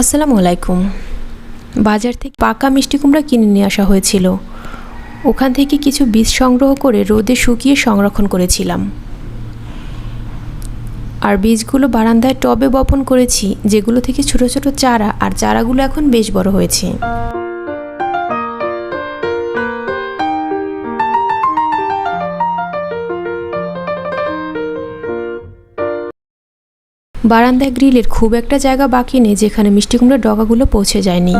আসসালামু আলাইকুম। বাজার থেকে পাকা মিষ্টি কুমড়া কিনে নিয়ে আসা হয়েছিল। ওখান থেকে কিছু বীজ সংগ্রহ করে রোদে শুকিয়ে সংরক্ষণ করেছিলাম। আর বীজগুলো বারান্দায় টবে বপন করেছি, যেগুলো থেকে ছোট ছোট চারা, আর চারাগুলো এখন বেশ বড় হয়েছে। বারান্দায় গ্রিলের খুব একটা জায়গা বাকি নেই যেখানে মিষ্টি কুমড়ার ডগাগুলো পৌঁছে যায়নি।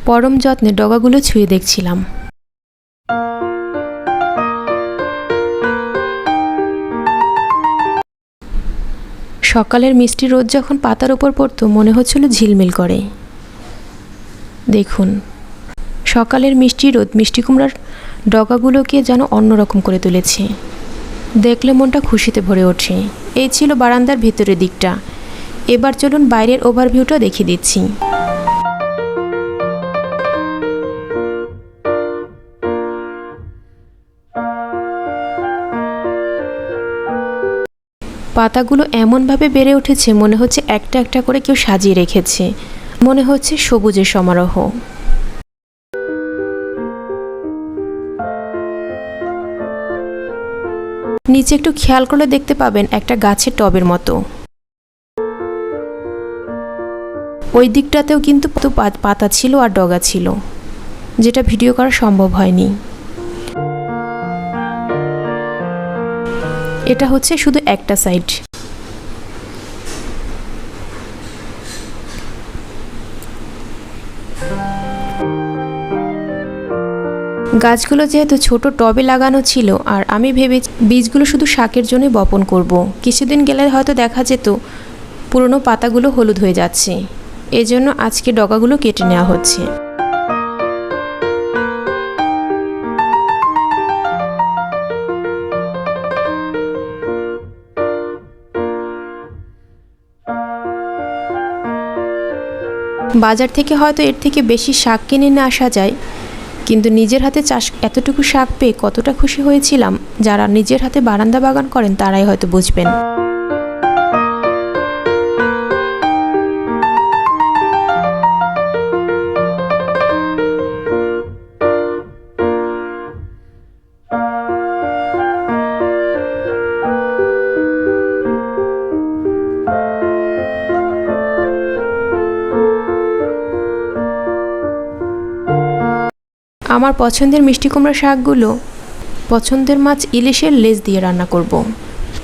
পরম যত্নে ডগাগুলো ছুঁয়ে দেখছিলাম। সকালের মিষ্টি রোদ যখন পাতার উপর পড়তো মনে হচ্ছিল ঝিলমিল করে। দেখুন, সকালের মিষ্টি রোদ মিষ্টি কুমড়ার ডগাগুলোকে যেন অন্যরকম করে তুলেছে। দেখলে মনটা খুশিতে ভরে ওঠে। এই ছিল বারান্দার ভিতরের দিকটা। এবার চলুন বাইরের ওভারভিউটা দেখিয়ে দিচ্ছি। পাতাগুলো এমনভাবে বেড়ে উঠেছে মনে হচ্ছে একটা একটা করে কেউ সাজিয়ে রেখেছে। মনে হচ্ছে সবুজের সমারোহ। নিচে একটু খেয়াল করলে দেখতে পাবেন একটা গাছের টবের মতো। ওই দিকটাতেও কিন্তু পাতা ছিল আর ডগা ছিল, যেটা ভিডিও করা সম্ভব হয়নি। এটা হচ্ছে শুধু একটা সাইড। গাছগুলো যেহেতু ছোট টবে লাগানো ছিল, আর আমি ভেবে বীজগুলো শুধু শাকের জন্য বপন করব। কিছুদিন গেলে হয়তো দেখা যেত পুরনো পাতাগুলো হলুদ হয়ে যাচ্ছে। এজন্য আজকে ডগাগুলো কেটে নেওয়া হচ্ছে। বাজার থেকে হয়তো এর থেকে বেশি শাক কিনে নিয়ে আসা যায়, কিন্তু নিজের হাতে চাষ এতটুকু শাক পেয়ে কতটা খুশি হয়েছিলাম, যারা নিজের হাতে বারান্দা বাগান করেন তারাই হয়তো বুঝবেন। আমার পছন্দের মিষ্টি কুমড়া শাকগুলো পছন্দের মাছ ইলিশের লেজ দিয়ে রান্না করব।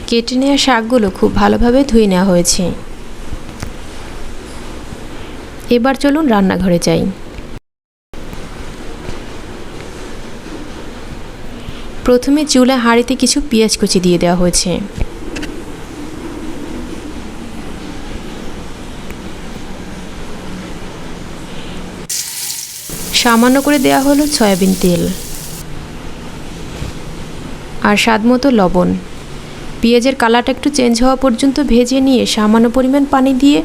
কেটে নেওয়া শাকগুলো খুব ভালোভাবে ধুয়ে নেওয়া হয়েছে। এবার চলুন রান্নাঘরে যাই। প্রথমে চুলায় হাঁড়িতে কিছু পেঁয়াজ কুচি দিয়ে দেওয়া হয়েছে। সামান্য করে দেওয়া হলো সয়াবিন তেল আর স্বাদমতো লবণ। পেঁয়াজের কালারটা একটু চেঞ্জ হওয়া পর্যন্ত ভেজে নিয়ে সামান্য পরিমাণ পানি দিয়ে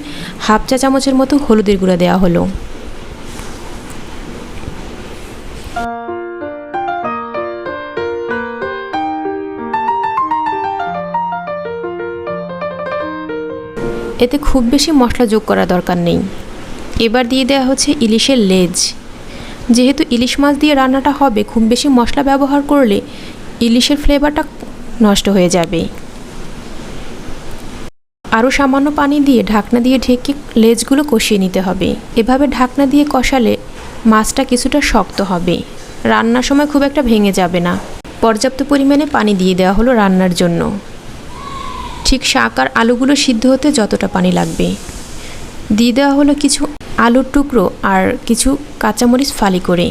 হাফ চা চামচের মতো হলুদের গুঁড়া দেওয়া হলো। এতে খুব বেশি মশলা যোগ করা দরকার নেই। এবার দিয়ে দেওয়া হচ্ছে ইলিশের লেজ। যেহেতু ইলিশ মাছ দিয়ে রান্নাটা হবে, খুব বেশি মশলা ব্যবহার করলে ইলিশের ফ্লেভারটা নষ্ট হয়ে যাবে। আরও সামান্য পানি দিয়ে ঢাকনা দিয়ে ঢেকে লেজগুলো কষিয়ে নিতে হবে। এভাবে ঢাকনা দিয়ে কষালে মাছটা কিছুটা শক্ত হবে, রান্নার সময় খুব একটা ভেঙে যাবে না। পর্যাপ্ত পরিমাণে পানি দিয়ে দেওয়া হলো রান্নার জন্য, ঠিক শাক আর আলুগুলো সিদ্ধ হতে যতটা পানি লাগবে। দিয়ে দেওয়া হলো কিছু আলুর টুকরো আর কিছু কাঁচামরিচ ফালি করে।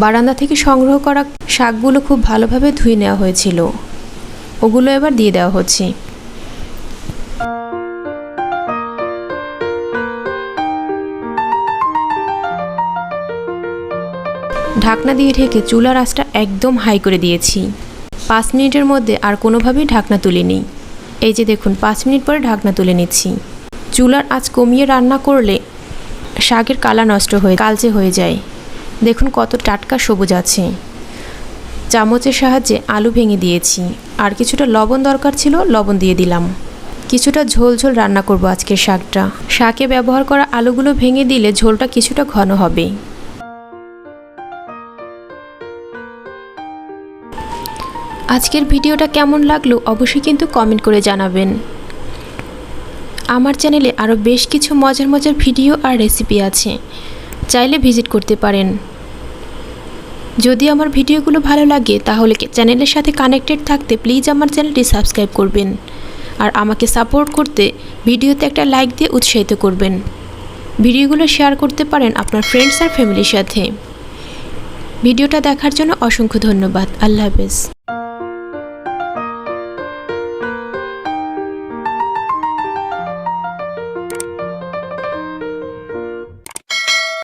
বারান্দা থেকে সংগ্রহ করা শাকগুলো খুব ভালোভাবে ধুয়ে নেওয়া হয়েছিল, ওগুলো এবার দিয়ে দেওয়া হচ্ছে। ঢাকনা দিয়ে ঢেকে চুলার আঁচটা একদম হাই করে দিয়েছি। 5 মিনিটের মধ্যে আর কোনোভাবেই ঢাকনা তুলিনি। এই যে দেখুন, 5 মিনিট পরে ঢাকনা তুলে নিচ্ছি। চুলার আঁচ কমিয়ে রান্না করলে শাকের কালা নষ্ট হয়ে কালচে হয়ে যায়। দেখুন কত টাটকা সবুজ আছে। চামচের সাহায্যে আলু ভেঙে দিয়েছি, আর কিছুটা লবণ দরকার ছিল, লবণ দিয়ে দিলাম। কিছুটা ঝোল ঝোল রান্না করব আজকের শাকটা। শাকে ব্যবহার করা আলুগুলো ভেঙে দিলে ঝোলটা কিছুটা ঘন হবে। আজকের ভিডিওটা কেমন লাগলো অবশ্যই কিন্তু কমেন্ট করে জানাবেন। আমার চ্যানেলে আরও বেশ কিছু মজার মজার ভিডিও আর রেসিপি আছে, চাইলে ভিজিট করতে পারেন। যদি আমার ভিডিওগুলো ভালো লাগে তাহলে চ্যানেলের সাথে কানেক্টেড থাকতে প্লিজ আমার চ্যানেলটি সাবস্ক্রাইব করবেন, আর আমাকে সাপোর্ট করতে ভিডিওতে একটা লাইক দিয়ে উৎসাহিত করবেন। ভিডিওগুলো শেয়ার করতে পারেন আপনার ফ্রেন্ডস আর ফ্যামিলির সাথে। ভিডিওটা দেখার জন্য অসংখ্য ধন্যবাদ। আল্লাহ হাফেজ।